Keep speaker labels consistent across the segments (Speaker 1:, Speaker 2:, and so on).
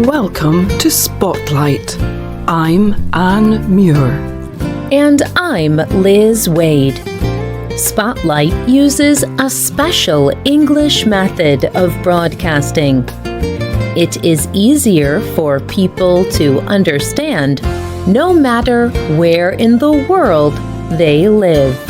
Speaker 1: Welcome to Spotlight. I'm Anne Muir.
Speaker 2: And I'm Liz Wade. Spotlight uses a special English method of broadcasting. It is easier for people to understand no matter where in the world they live.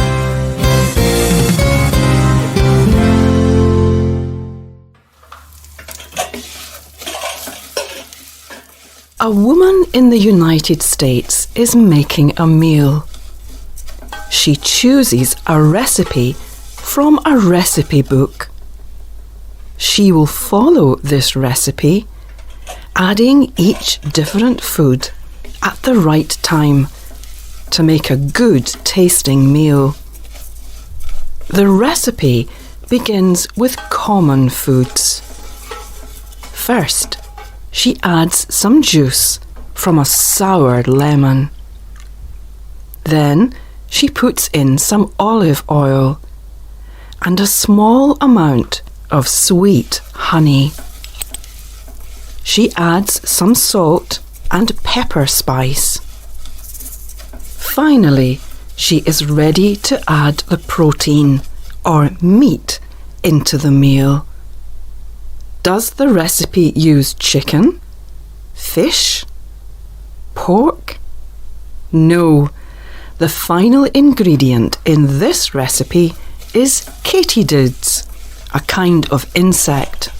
Speaker 1: A woman in the United States is making a meal. She chooses a recipe from a recipe book. She will follow this recipe, adding each different food at the right time to make a good tasting meal. The recipe begins with common foods. First, she adds some juice from a sour lemon. Then she puts in some olive oil and a small amount of sweet honey. She adds some salt and pepper spice. Finally, she is ready to add the protein or meat into the meal. Does the recipe use chicken, fish, pork? No, the final ingredient in this recipe is katydids, a kind of insect.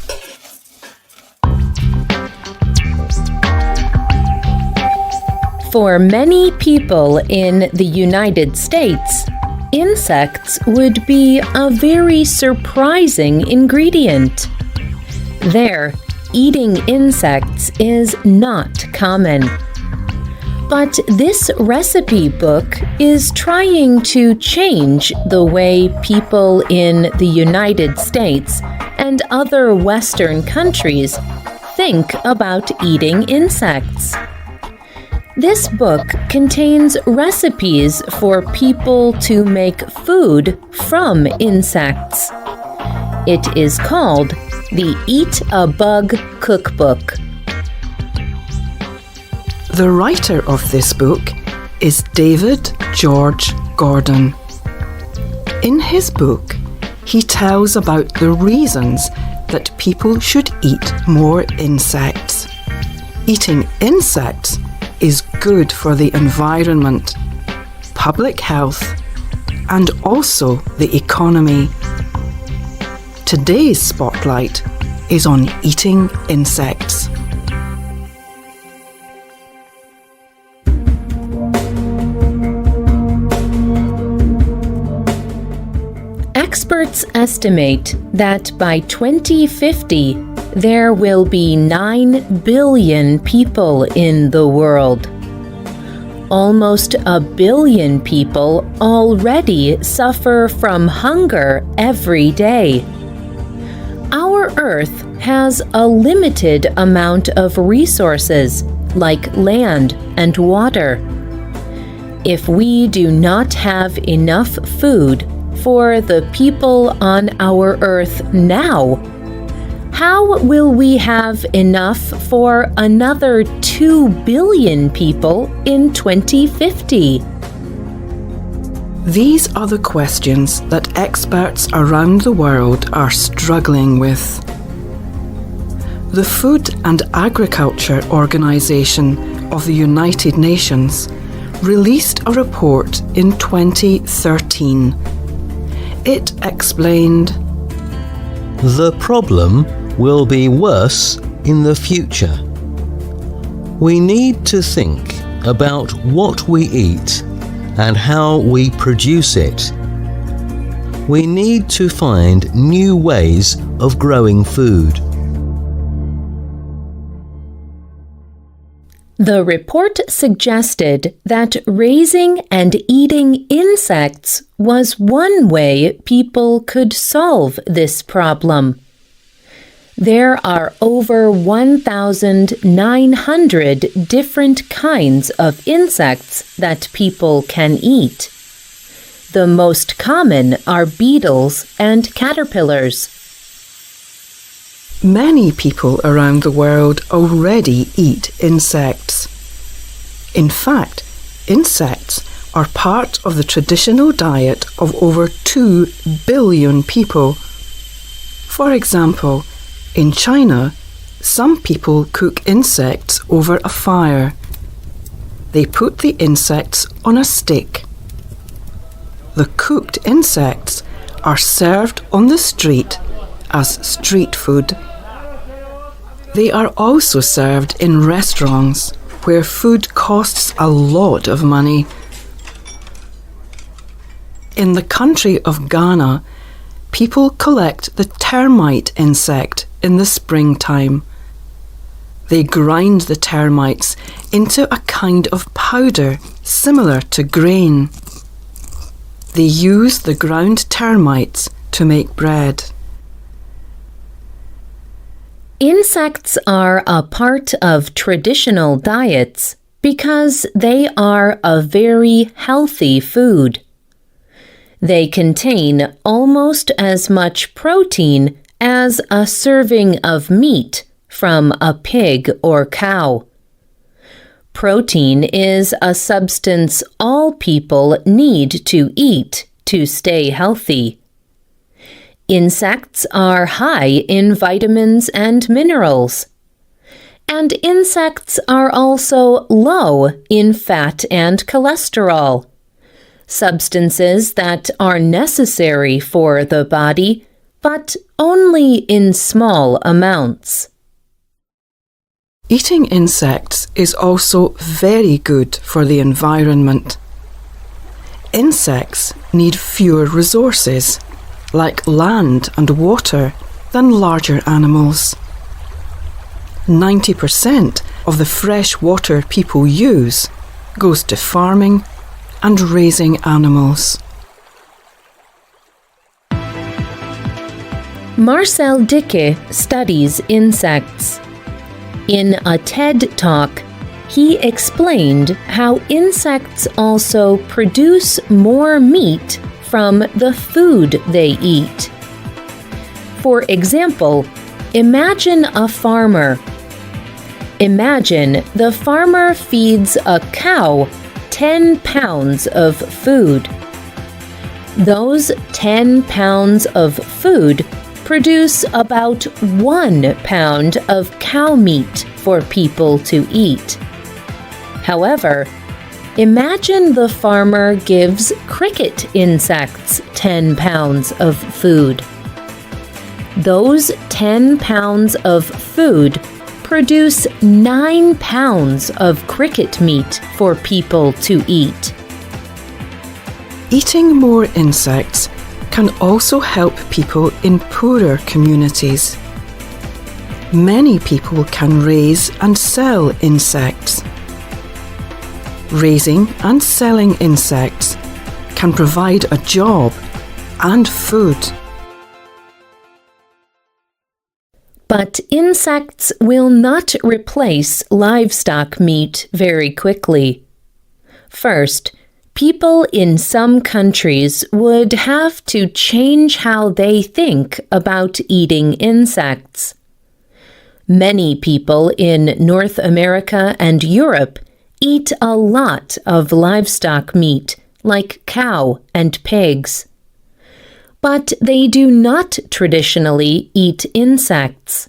Speaker 2: For many people in the United States, insects would be a very surprising ingredient. There, eating insects is not common. But this recipe book is trying to change the way people in the United States and other Western countries think about eating insects. This book contains recipes for people to make food from insects. It is called the Eat a Bug Cookbook.
Speaker 1: The writer of this book is David George Gordon. In his book, he tells about the reasons that people should eat more insects. Eating insects is good for the environment, public health, and also the economy. Today's Spotlight is on eating insects.
Speaker 2: Experts estimate that by 2050, there will be 9 billion people in the world. Almost 1 billion people already suffer from hunger every day. Our Earth has a limited amount of resources, like land and water. If we do not have enough food for the people on our Earth now, how will we have enough for another 2 billion people in 2050?
Speaker 1: These are the questions that experts around the world are struggling with. The Food and Agriculture Organization of the United Nations released a report in 2013. It explained,
Speaker 3: "The problem will be worse in the future. We need to think about what we eat and how we produce it. We need to find new ways of growing food."
Speaker 2: The report suggested that raising and eating insects was one way people could solve this problem. There are over 1,900 different kinds of insects that people can eat. The most common are beetles and caterpillars.
Speaker 1: Many people around the world already eat insects. In fact, insects are part of the traditional diet of over 2 billion people. For example, in China, some people cook insects over a fire. They put the insects on a stick. The cooked insects are served on the street as street food. They are also served in restaurants where food costs a lot of money. In the country of Ghana, people collect the termite insect in the springtime. They grind the termites into a kind of powder similar to grain. They use the ground termites to make bread.
Speaker 2: Insects are a part of traditional diets because they are a very healthy food. They contain almost as much protein as a serving of meat from a pig or cow. Protein is a substance all people need to eat to stay healthy. Insects are high in vitamins and minerals. And insects are also low in fat and cholesterol, substances that are necessary for the body, but only in small amounts.
Speaker 1: Eating insects is also very good for the environment. Insects need fewer resources, like land and water, than larger animals. 90% of the fresh water people use goes to farming and raising animals.
Speaker 2: Marcel Dicke studies insects. In a TED Talk, he explained how insects also produce more meat from the food they eat. For example, imagine a farmer. Imagine the farmer feeds a cow 10 pounds of food. Those 10 pounds of food produce about 1 pound of cow meat for people to eat. However, imagine the farmer gives cricket insects 10 pounds of food. Those 10 pounds of food produce 9 pounds of cricket meat for people to eat.
Speaker 1: Eating more insects can also help people in poorer communities. Many people can raise and sell insects. Raising and selling insects can provide a job and food.
Speaker 2: But insects will not replace livestock meat very quickly. First, people in some countries would have to change how they think about eating insects. Many people in North America and Europe eat a lot of livestock meat, like cow and pigs. But they do not traditionally eat insects.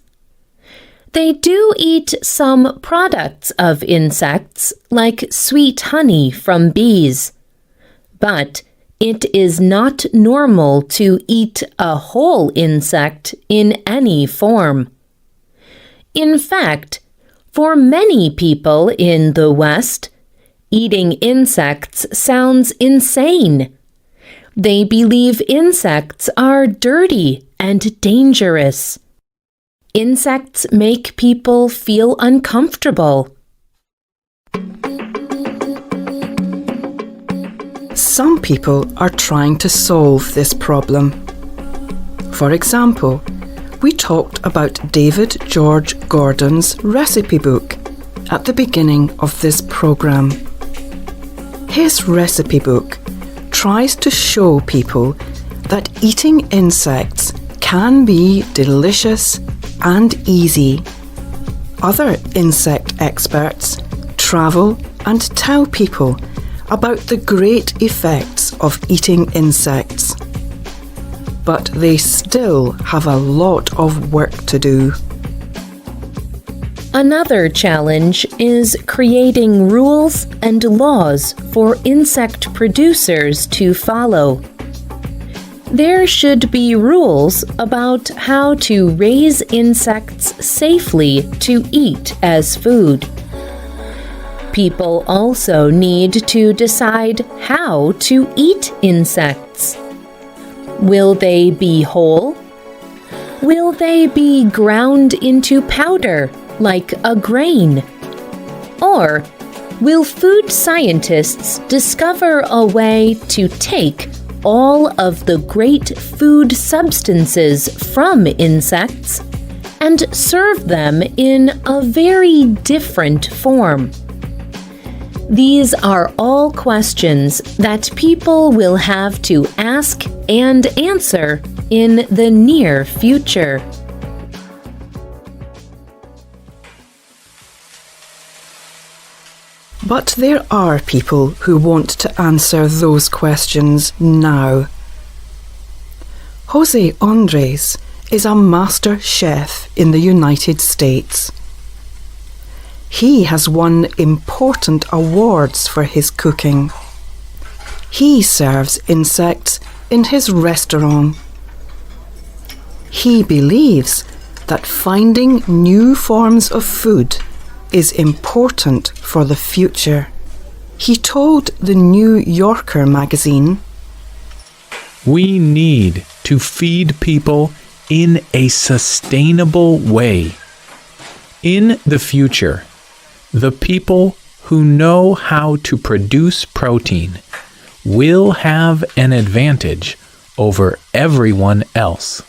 Speaker 2: They do eat some products of insects, like sweet honey from bees. But it is not normal to eat a whole insect in any form. In fact, for many people in the West, eating insects sounds insane. They believe insects are dirty and dangerous. Insects make people feel uncomfortable.
Speaker 1: Some people are trying to solve this problem. For example, we talked about David George Gordon's recipe book at the beginning of this program. His recipe book tries to show people that eating insects can be delicious and easy. Other insect experts travel and tell people about the great effects of eating insects. But they still have a lot of work to do.
Speaker 2: Another challenge is creating rules and laws for insect producers to follow. There should be rules about how to raise insects safely to eat as food. People also need to decide how to eat insects. Will they be whole? Will they be ground into powder like a grain? Or will food scientists discover a way to take all of the great food substances from insects and serve them in a very different form? These are all questions that people will have to ask and answer in the near future.
Speaker 1: But there are people who want to answer those questions now. Jose Andres is a master chef in the United States. He has won important awards for his cooking. He serves insects in his restaurant. He believes that finding new forms of food is important for the future. He told the New Yorker magazine,
Speaker 4: "We need to feed people in a sustainable way. In the future, the people who know how to produce protein will have an advantage over everyone else."